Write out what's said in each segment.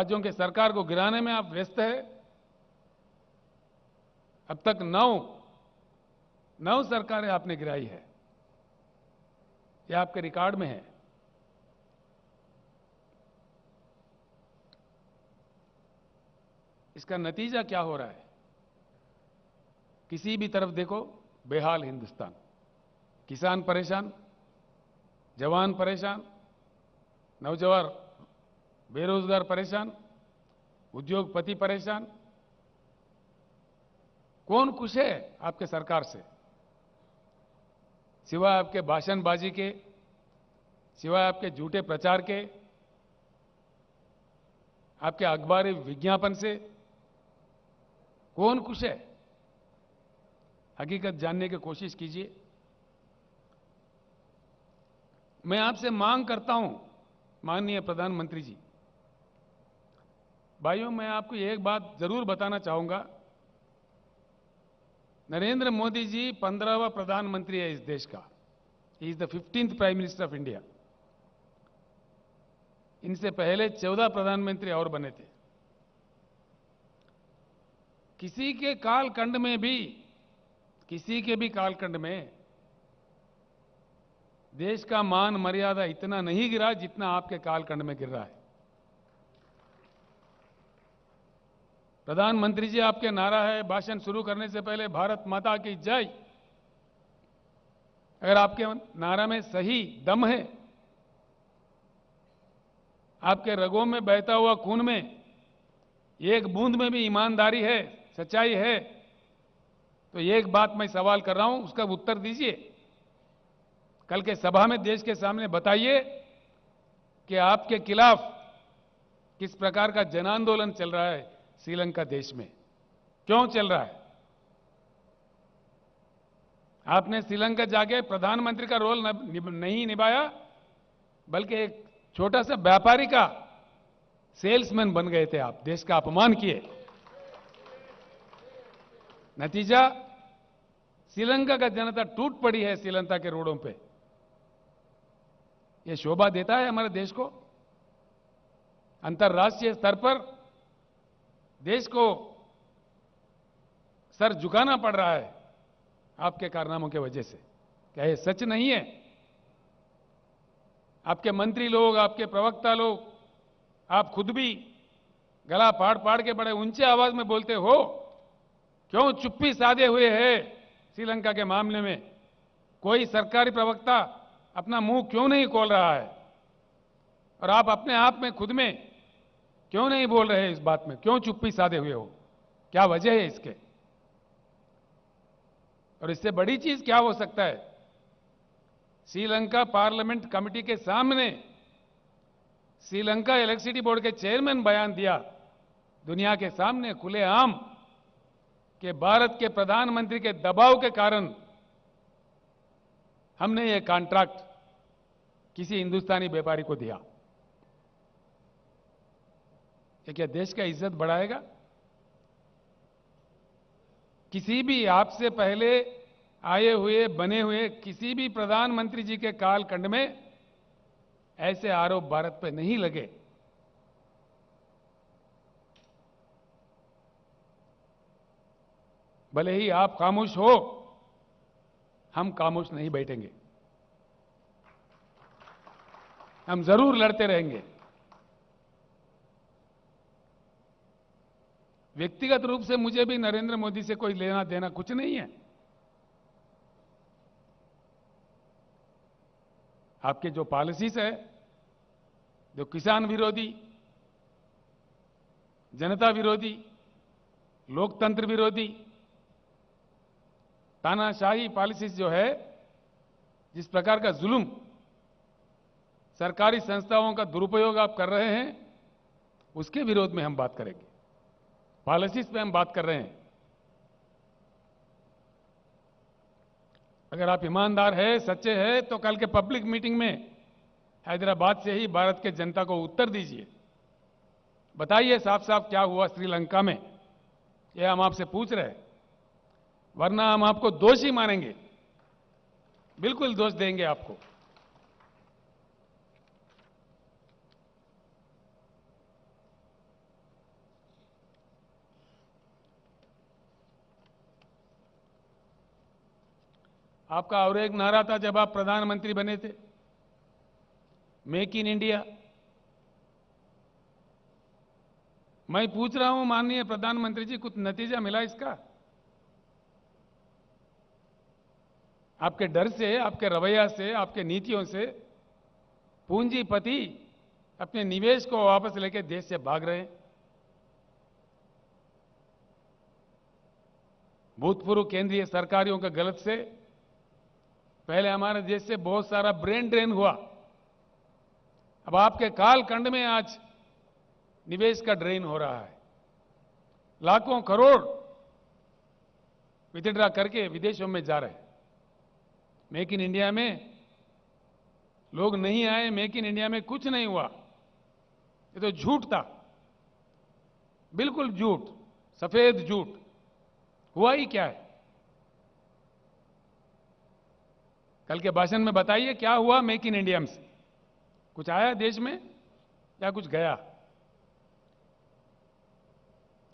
राज्यों के सरकार को गिराने में आप व्यस्त है। अब तक नौ सरकारें आपने गिराई है, यह आपके रिकॉर्ड में है। इसका नतीजा क्या हो रहा है? किसी भी तरफ देखो बेहाल हिंदुस्तान। किसान परेशान, जवान परेशान, नौजवान बेरोजगार परेशान, उद्योगपति परेशान। कौन खुश है आपके सरकार से? सिवाय आपके भाषणबाजी के, सिवाय आपके झूठे प्रचार के, आपके अखबारी विज्ञापन से कौन खुश है? हकीकत जानने की कोशिश कीजिए। मैं आपसे मांग करता हूं, माननीय प्रधानमंत्री जी, भाइयों, मैं आपको एक बात जरूर बताना चाहूंगा। नरेंद्र मोदी जी 15वां प्रधानमंत्री है इस देश का। He is the 15th prime minister of India. इनसे पहले 14 प्रधानमंत्री और बने थे। किसी के भी कालखंड में देश का मान मर्यादा इतना नहीं गिरा जितना आपके कालखंड में गिर रहा है। प्रधानमंत्री जी, आपके नारा है भाषण शुरू करने से पहले भारत माता की जय। अगर आपके नारा में सही दम है, आपके रगों में बहता हुआ खून में एक बूंद में भी ईमानदारी है, सच्चाई है, तो एक बात मैं सवाल कर रहा हूं, उसका उत्तर दीजिए। कल के सभा में देश के सामने बताइए कि आपके खिलाफ किस प्रकार का जन आंदोलन चल रहा है श्रीलंका देश में, क्यों चल रहा है? आपने श्रीलंका जाके प्रधानमंत्री का रोल नहीं निभाया, बल्कि एक छोटा सा व्यापारी का सेल्समैन बन गए थे आप। देश का अपमान किए। नतीजा, श्रीलंका का जनता टूट पड़ी है श्रीलंका के रोडों पे। यह शोभा देता है हमारे देश को? अंतर्राष्ट्रीय स्तर पर देश को सर झुकाना पड़ रहा है आपके कारनामों की वजह से। क्या यह सच नहीं है? आपके मंत्री लोग, आपके प्रवक्ता लोग, आप खुद भी गला फाड़ फाड़ के बड़े ऊंचे आवाज में बोलते हो। क्यों चुप्पी साधे हुए है श्रीलंका के मामले में? कोई सरकारी प्रवक्ता अपना मुंह क्यों नहीं खोल रहा है? और आप अपने आप में खुद में क्यों नहीं बोल रहे इस बात में? क्यों चुप्पी साधे हुए हो? क्या वजह है इसके? और इससे बड़ी चीज क्या हो सकता है? श्रीलंका पार्लियामेंट कमेटी के सामने श्रीलंका इलेक्ट्रिसिटी बोर्ड के चेयरमैन बयान दिया दुनिया के सामने खुलेआम कि भारत के प्रधानमंत्री के दबाव के कारण हमने ये कॉन्ट्रैक्ट किसी हिंदुस्तानी व्यापारी को दिया। ये क्या देश का इज्जत बढ़ाएगा? किसी भी आपसे पहले आए हुए बने हुए किसी भी प्रधानमंत्री जी के कालखंड में ऐसे आरोप भारत पे नहीं लगे। भले ही आप खामोश हो, हम खामोश नहीं बैठेंगे। हम जरूर लड़ते रहेंगे। व्यक्तिगत रूप से मुझे भी नरेंद्र मोदी से कोई लेना देना कुछ नहीं है। आपके जो पॉलिसीज है, जो किसान विरोधी, जनता विरोधी, लोकतंत्र विरोधी, तानाशाही पॉलिसीज जो है, जिस प्रकार का जुल्म, सरकारी संस्थाओं का दुरुपयोग आप कर रहे हैं, उसके विरोध में हम बात करेंगे। पॉलिसीज पे हम बात कर रहे हैं। अगर आप ईमानदार है, सच्चे हैं, तो कल के पब्लिक मीटिंग में हैदराबाद से ही भारत के जनता को उत्तर दीजिए। बताइए साफ साफ क्या हुआ श्रीलंका में, यह हम आपसे पूछ रहे हैं। वरना हम आपको दोषी मानेंगे, बिल्कुल दोष देंगे आपको। आपका और एक नारा था जब आप प्रधानमंत्री बने थे, मेक इन इंडिया। मैं पूछ रहा हूं माननीय प्रधानमंत्री जी, कुछ नतीजा मिला इसका? आपके डर से, आपके रवैया से, आपके नीतियों से पूंजीपति अपने निवेश को वापस लेकर देश से भाग रहे हैं। भूतपूर्व केंद्रीय सरकारों के गलत से पहले हमारे देश से बहुत सारा ब्रेन ड्रेन हुआ। अब आपके कालखंड में आज निवेश का ड्रेन हो रहा है। लाखों करोड़ विथड्रा करके विदेशों में जा रहे हैं। मेक इन इंडिया में लोग नहीं आए, मेक इन इंडिया में कुछ नहीं हुआ, ये तो झूठ था, बिल्कुल झूठ, सफेद झूठ। हुआ ही क्या है? कल के भाषण में बताइए क्या हुआ मेक इन इंडिया से? कुछ आया देश में या कुछ गया?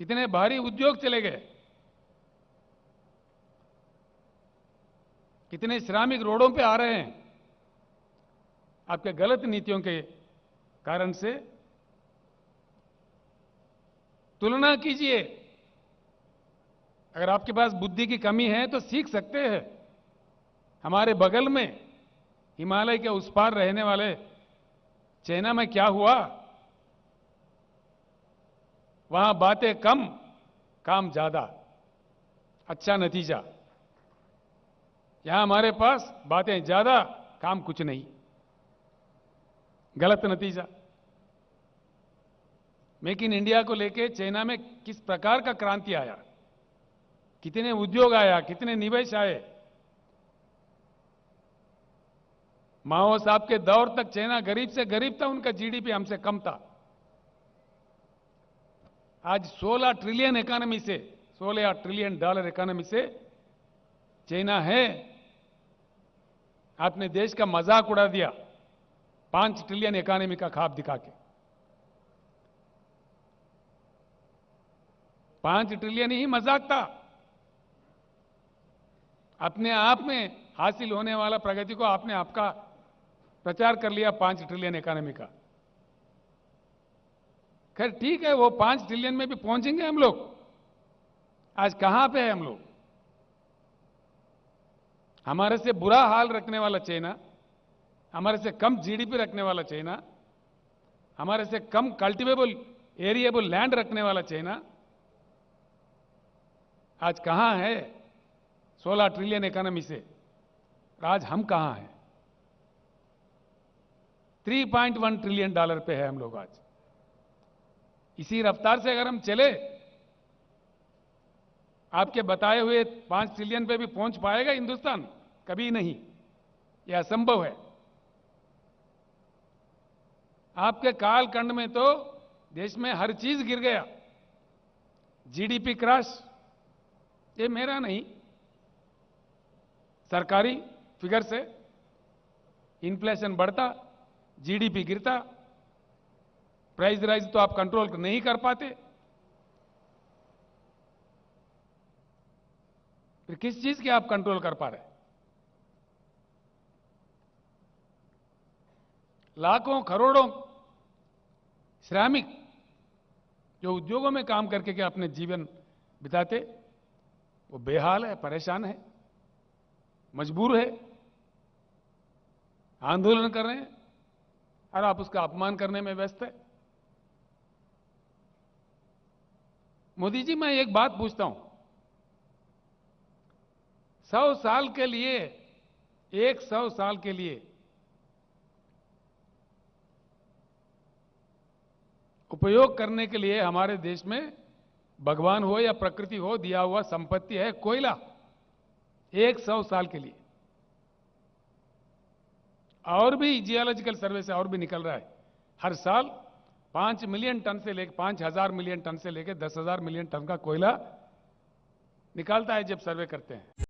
कितने भारी उद्योग चले गए, कितने श्रमिक रोडों पे आ रहे हैं आपके गलत नीतियों के कारण से। तुलना कीजिए, अगर आपके पास बुद्धि की कमी है तो सीख सकते हैं। हमारे बगल में हिमालय के उस पार रहने वाले चाइना में क्या हुआ? वहां बातें कम, काम ज्यादा, अच्छा नतीजा। यहां हमारे पास बातें ज्यादा, काम कुछ नहीं, गलत नतीजा। मेक इन इंडिया को लेके चाइना में किस प्रकार का क्रांति आया, कितने उद्योग आया, कितने निवेश आए। माओ साहब के दौर तक चाइना गरीब से गरीब था, उनका जीडीपी हमसे कम था। आज 16 ट्रिलियन इकोनॉमी से, $16 ट्रिलियन इकोनॉमी से चाइना है। आपने देश का मजाक उड़ा दिया 5 ट्रिलियन इकोनॉमी का ख्वाब दिखा के। 5 ट्रिलियन ही मजाक था। अपने आप में हासिल होने वाला प्रगति को आपने आपका प्रचार कर लिया 5 ट्रिलियन इकोनॉमी का। खैर ठीक है, वो 5 ट्रिलियन में भी पहुंचेंगे हम लोग। आज कहां पे है हम लोग? हमारे से बुरा हाल रखने वाला चाइना, हमारे से कम जीडीपी रखने वाला चाइना, हमारे से कम कल्टीवेबल एरिएबल लैंड रखने वाला चाइना आज कहां है? 16 ट्रिलियन इकोनॉमी से आज हम कहां हैं? $3.1 ट्रिलियन पे है हम लोग आज। इसी रफ्तार से अगर हम चले, आपके बताए हुए 5 ट्रिलियन पे भी पहुंच पाएगा हिंदुस्तान? कभी नहीं, यह असंभव है। आपके कालखंड में तो देश में हर चीज गिर गया। जीडीपी क्रैश, ये मेरा नहीं, सरकारी फिगर से इन्फ्लेशन बढ़ता, जीडीपी गिरता, प्राइस राइज तो आप कंट्रोल नहीं कर पाते। फिर किस चीज के आप कंट्रोल कर पा रहे? लाखों करोड़ों श्रमिक जो उद्योगों में काम करके के अपने जीवन बिताते, वो बेहाल है, परेशान है, मजबूर है, आंदोलन कर रहे हैं और आप उसका अपमान करने में व्यस्त है। मोदी जी, मैं एक बात पूछता हूं, 100 साल के लिए, 100 साल के लिए उपयोग करने के लिए हमारे देश में भगवान हो या प्रकृति हो, दिया हुआ संपत्ति है कोयला। 100 साल के लिए। और भी जियोलॉजिकल सर्वे से और भी निकल रहा है, हर साल 5 मिलियन टन से लेकर 5,000 मिलियन टन से लेकर 10,000 मिलियन टन का कोयला निकालता है जब सर्वे करते हैं।